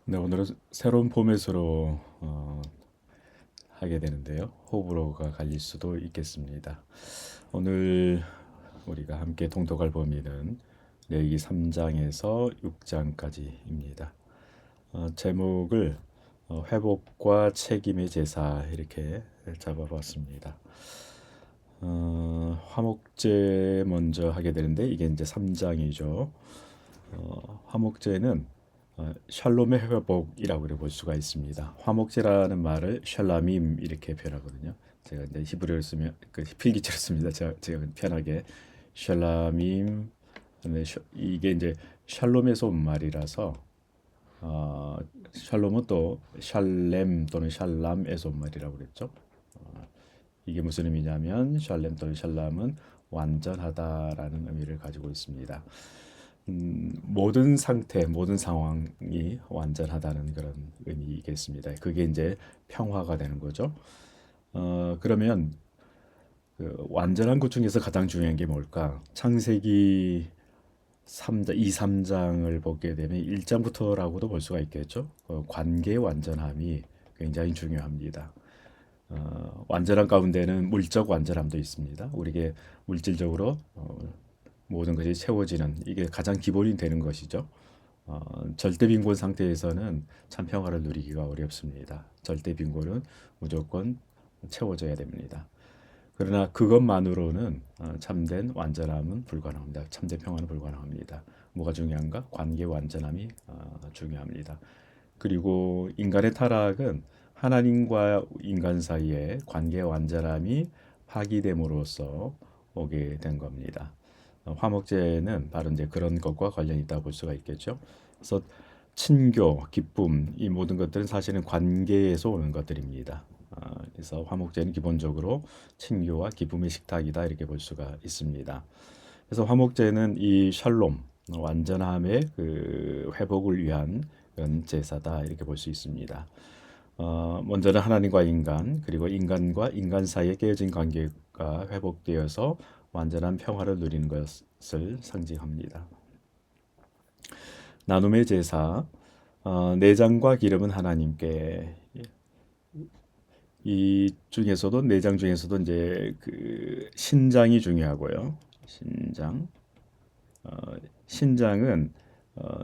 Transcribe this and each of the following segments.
네, 오늘은 새로운 포맷으로 하게 되는데요. 호불호가 갈릴 수도 있겠습니다. 오늘 우리가 함께 통독할 범위는 레위기 3장에서 6장까지입니다. 제목을 회복과 책임의 제사 이렇게 잡아봤습니다. 화목제 먼저 하게 되는데 이게 이제 3장이죠. 화목제는 샬롬의 회복이라고 볼 수가 있습니다. 화목제라는 말을 샬라밈 이렇게 표현하거든요. 제가 이제 히브리어를 쓰면 그 필기체로 씁니다. 제가 편하게 샬라밈. 이게 이제 샬롬에서 온 말이라서 샬롬은 또 샬렘 또는 샬람에서 온 말이라고 그랬죠. 이게 무슨 의미냐면 샬렘 또는 샬람은 완전하다라는 의미를 가지고 있습니다. 모든 상태, 모든 상황이 완전하다는 그런 의미겠습니다. 그게 이제 평화가 되는 거죠. 그러면 그 완전한 것 중에서 가장 중요한 게 뭘까? 창세기 3장, 2, 3장을 보게 되면 1장부터라고도 볼 수가 있겠죠. 관계의 완전함이 굉장히 중요합니다. 완전한 가운데는 물적 완전함도 있습니다. 우리에게 물질적으로 모든 것이 채워지는 이게 가장 기본이 되는 것이죠. 절대 빈곤 상태에서는 참 평화를 누리기가 어렵습니다. 절대 빈곤은 무조건 채워져야 됩니다. 그러나 그것만으로는 참된 완전함은 불가능합니다. 참된 평화는 불가능합니다. 뭐가 중요한가? 관계 완전함이 중요합니다. 그리고 인간의 타락은 하나님과 인간 사이의 관계 완전함이 파기됨으로써 오게 된 겁니다. 화목제는 바로 이제 그런 것과 관련이 있다고 볼 수가 있겠죠. 그래서 친교, 기쁨 이 모든 것들은 사실은 관계에서 오는 것들입니다. 그래서 화목제는 기본적으로 친교와 기쁨의 식탁이다 이렇게 볼 수가 있습니다. 그래서 화목제는 이 샬롬 완전함의 그 회복을 위한 그런 제사다 이렇게 볼 수 있습니다. 먼저는 하나님과 인간 그리고 인간과 인간 사이에 깨어진 관계가 회복되어서 완전한 평화를 누리는 것을 상징합니다. 나눔의 제사, 내장과 기름은 하나님께. 이 중에서도 내장 중에서도 이제 그 신장이 중요하고요. 신장, 신장은 어,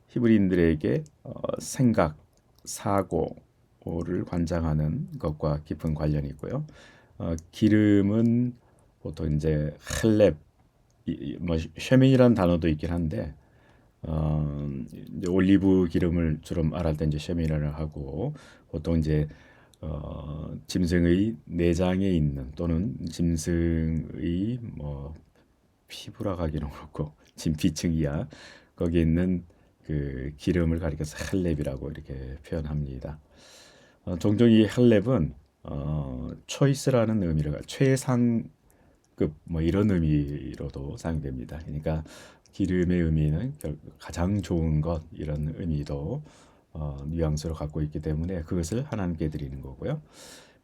히브리인들에게 생각, 사고를 관장하는 것과 깊은 관련이 있고요. 기름은 보통 이제 할렙, 뭐 쉐민이라는 단어도 있긴 한데 이제 올리브 기름을 주로 말할 때 이제 쉐미라를 하고 보통 이제 짐승의 내장에 있는 또는 짐승의 뭐 피부라 하기는 그렇고 진피층이야 거기에 있는 그 기름을 가리켜서 할렙이라고 이렇게 표현합니다. 종종 이 할렙은 초이스라는 의미를 최상급 뭐 이런 의미로도 사용됩니다. 그러니까 기름의 의미는 가장 좋은 것 이런 의미도 뉘앙스로 갖고 있기 때문에 그것을 하나님께 드리는 거고요.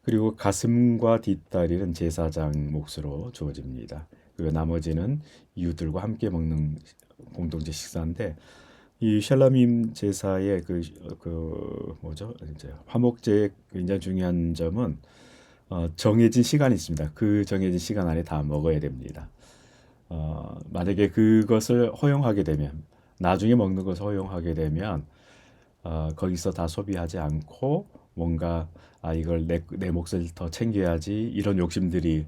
그리고 가슴과 뒷다리는 제사장 몫으로 주어집니다. 그리고 나머지는 이웃들과 함께 먹는 공동체 식사인데 이 샬라밈 제사의 그 뭐죠? 이제 화목제의 굉장히 중요한 점은 정해진 시간이 있습니다. 그 정해진 시간 안에 다 먹어야 됩니다. 만약에 그것을 허용하게 되면 나중에 먹는 것을 허용하게 되면 거기서 다 소비하지 않고 뭔가 이걸 내 몫을 더 챙겨야지 이런 욕심들이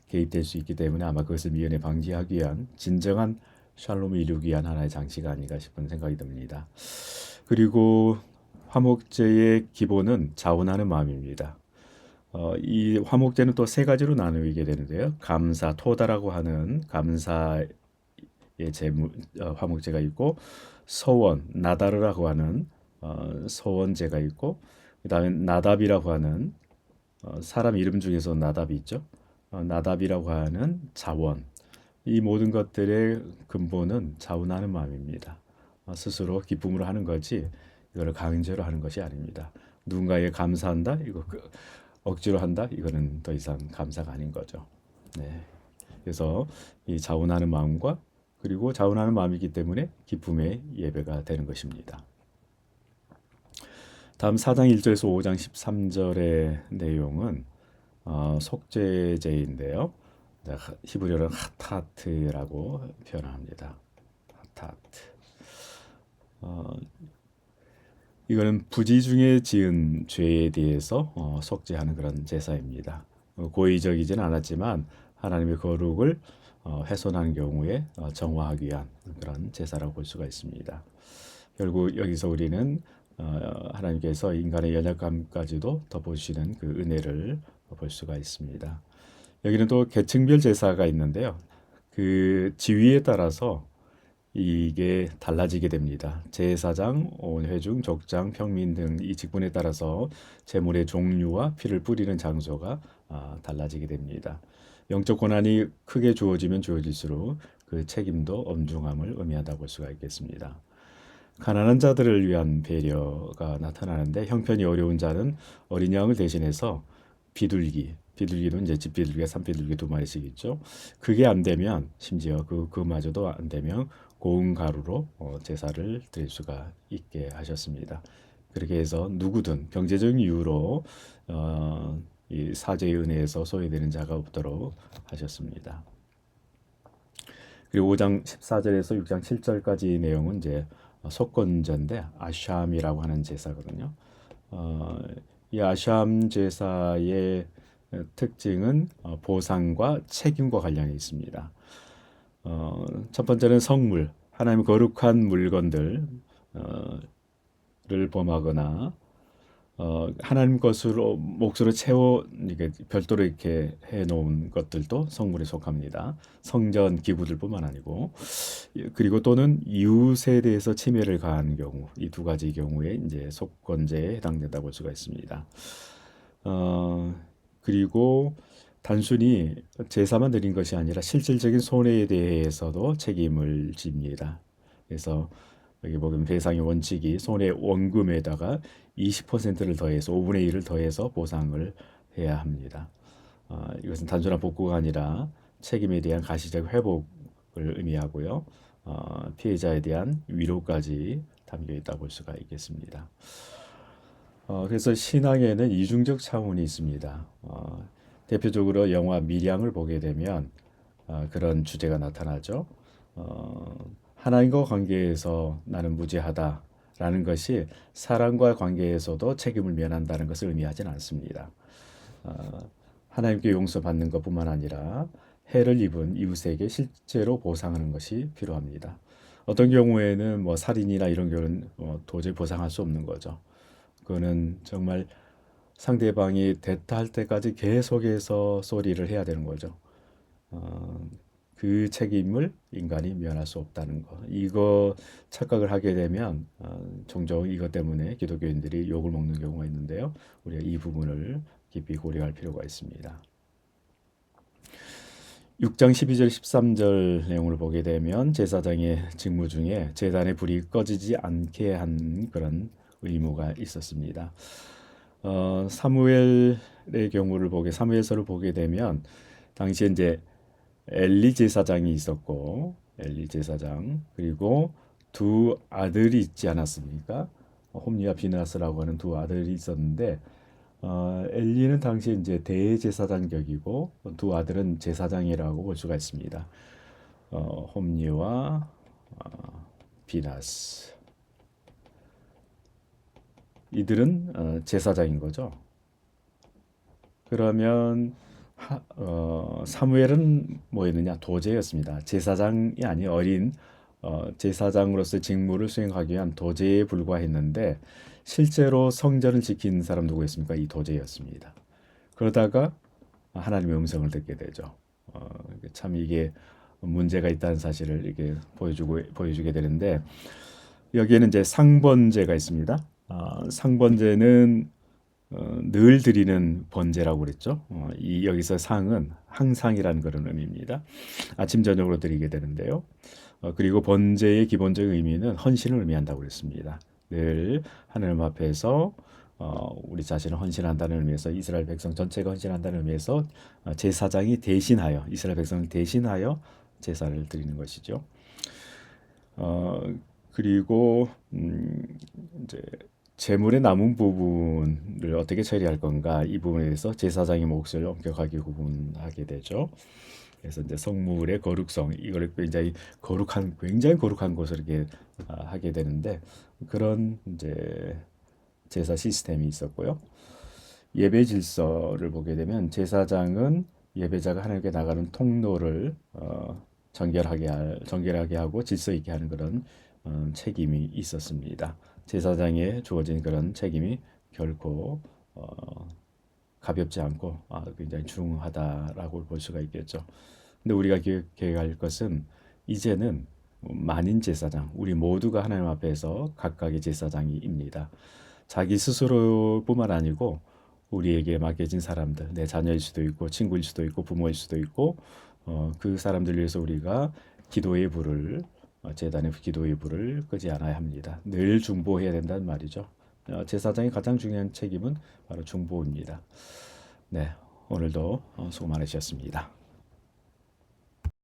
개입될 수 있기 때문에 아마 그것을 미연에 방지하기 위한 진정한 샬롬을 이루기 위한 하나의 장치가 아닌가 싶은 생각이 듭니다. 그리고 화목제의 기본은 자원하는 마음입니다. 이 화목제는 또 세 가지로 나누게 되는데요. 감사, 토다라고 하는 감사의 제물 화목제가 있고 서원, 나다르라고 하는 서원제가 있고 그다음에 나답이라고 하는 사람 이름 중에서 나답이 있죠. 나답이라고 하는 자원. 이 모든 것들의 근본은 자원하는 마음입니다. 스스로 기쁨으로 하는 거지 이거를 강제로 하는 것이 아닙니다. 누군가에게 감사한다? 이거 억지로 한다? 이거는 더 이상 감사가 아닌 거죠. 네. 그래서 이 자원하는 마음과 그리고 자원하는 마음이기 때문에 기쁨의 예배가 되는 것입니다. 다음 4장 1절에서 5장 13절의 내용은 속죄제인데요. 히브리어는 하타트라고 표현합니다. 하타트. 이거는 부지 중에 지은 죄에 대해서 속죄하는 그런 제사입니다. 고의적이지는 않았지만 하나님의 거룩을 훼손하는 경우에 정화하기 위한 그런 제사라고 볼 수가 있습니다. 결국 여기서 우리는 하나님께서 인간의 연약함까지도 덮어주시는 그 은혜를 볼 수가 있습니다. 여기는 또 계층별 제사가 있는데요. 그 지위에 따라서 이게 달라지게 됩니다. 제사장, 회중, 족장, 평민 등 이 직분에 따라서 제물의 종류와 피를 뿌리는 장소가 달라지게 됩니다. 영적 권한이 크게 주어지면 주어질수록 그 책임도 엄중함을 의미한다고 볼 수가 있겠습니다. 가난한 자들을 위한 배려가 나타나는데 형편이 어려운 자는 어린 양을 대신해서 비둘기도 이제 집비둘기가 산비둘기 두 마리씩 있죠. 그게 안 되면 심지어 그마저도 안 되면 고운 가루로 제사를 드릴 수가 있게 하셨습니다. 그렇게 해서 누구든 경제적인 이유로 이 사제의 은혜에서 소외되는 자가 없도록 하셨습니다. 그리고 5장 14절에서 6장 7절까지 내용은 이제 속건제인데 아샴이라고 하는 제사거든요. 이 아샴 제사의 특징은 보상과 책임과 관련이 있습니다. 첫 번째는 성물, 하나님의 거룩한 물건들을 범하거나 하나님 것으로 몫으로 채워 이게 별도로 이렇게 해놓은 것들도 성물에 속합니다. 성전 기구들뿐만 아니고 그리고 또는 이웃에 대해서 침해를 가한 경우 이 두 가지 경우에 이제 속건제에 해당된다고 볼 수가 있습니다. 그리고 단순히 제사만 드린 것이 아니라 실질적인 손해에 대해서도 책임을 집니다. 그래서 여기 보면 배상의 원칙이 손해 원금에다가 20%를 더해서 5분의 1을 더해서 보상을 해야 합니다. 이것은 단순한 복구가 아니라 책임에 대한 가시적 회복을 의미하고요. 피해자에 대한 위로까지 담겨 있다고 볼 수가 있겠습니다. 그래서 신앙에는 이중적 차원이 있습니다. 대표적으로 영화 밀양을 보게 되면 그런 주제가 나타나죠. 하나님과 관계에서 나는 무죄하다라는 것이 사람과 관계에서도 책임을 면한다는 것을 의미하지는 않습니다. 하나님께 용서받는 것뿐만 아니라 해를 입은 이웃에게 실제로 보상하는 것이 필요합니다. 어떤 경우에는 뭐 살인이나 이런 경우는 도저히 보상할 수 없는 거죠. 그거는 정말 상대방이 됐다 할 때까지 계속해서 소리를 해야 되는 거죠. 그 책임을 인간이 면할 수 없다는 거. 이거 착각을 하게 되면 종종 이것 때문에 기독교인들이 욕을 먹는 경우가 있는데요. 우리가 이 부분을 깊이 고려할 필요가 있습니다. 6장 12절 13절 내용을 보게 되면 제사장의 직무 중에 제단의 불이 꺼지지 않게 한 그런 의무가 있었습니다. 사무엘의 경우를 사무엘서를 보게 되면 당시에 이제 엘리 제사장이 있었고 엘리 제사장 그리고 두 아들이 있지 않았습니까? 홈리와 비나스라고 하는 두 아들이 있었는데 엘리는 당시에 이제 대제사장 격이고 두 아들은 제사장이라고 볼 수가 있습니다. 홈리와 비나스 이들은 제사장인 거죠. 그러면 사무엘은 뭐였느냐? 도제였습니다. 제사장이 아닌 어린 제사장으로서의 직무를 수행하기 위한 도제에 불과했는데 실제로 성전을 지킨 사람 누구였습니까? 이 도제였습니다. 그러다가 하나님의 음성을 듣게 되죠. 참 이게 문제가 있다는 사실을 이렇게 보여주게 되는데 여기에는 이제 상번제가 있습니다. 상번제는 늘 드리는 번제라고 그랬죠. 여기서 상은 항상이라는 그런 의미입니다. 아침 저녁으로 드리게 되는데요. 그리고 번제의 기본적인 의미는 헌신을 의미한다고 그랬습니다. 늘 하나님 앞에서 우리 자신을 헌신한다는 의미에서 이스라엘 백성 전체가 헌신한다는 의미에서 제사장이 대신하여 이스라엘 백성을 대신하여 제사를 드리는 것이죠. 어, 그리고 이제 재물의 남은 부분을 어떻게 처리할 건가 이 부분에 대해서 제사장의 몫을 엄격하게 구분하게 되죠. 그래서 이제 성물의 거룩성 이걸 굉장히 거룩한 것을 이렇게 하게 되는데 그런 이제 제사 시스템이 있었고요. 예배 질서를 보게 되면 제사장은 예배자가 하나님께 나가는 통로를 정결하게 하고 질서 있게 하는 그런 책임이 있었습니다. 제사장에 주어진 그런 책임이 결코 가볍지 않고 굉장히 중하다라고 볼 수가 있겠죠. 근데 우리가 기억해야 할 것은 이제는 만인 제사장, 우리 모두가 하나님 앞에서 각각의 제사장입니다. 자기 스스로뿐만 아니고 우리에게 맡겨진 사람들, 내 자녀일 수도 있고 친구일 수도 있고 부모일 수도 있고 그 사람들 위해서 우리가 제단의 기도의 불을 끄지 않아야 합니다. 늘 중보해야 된다는 말이죠. 제사장의 가장 중요한 책임은 바로 중보입니다. 네, 오늘도 수고 많으셨습니다.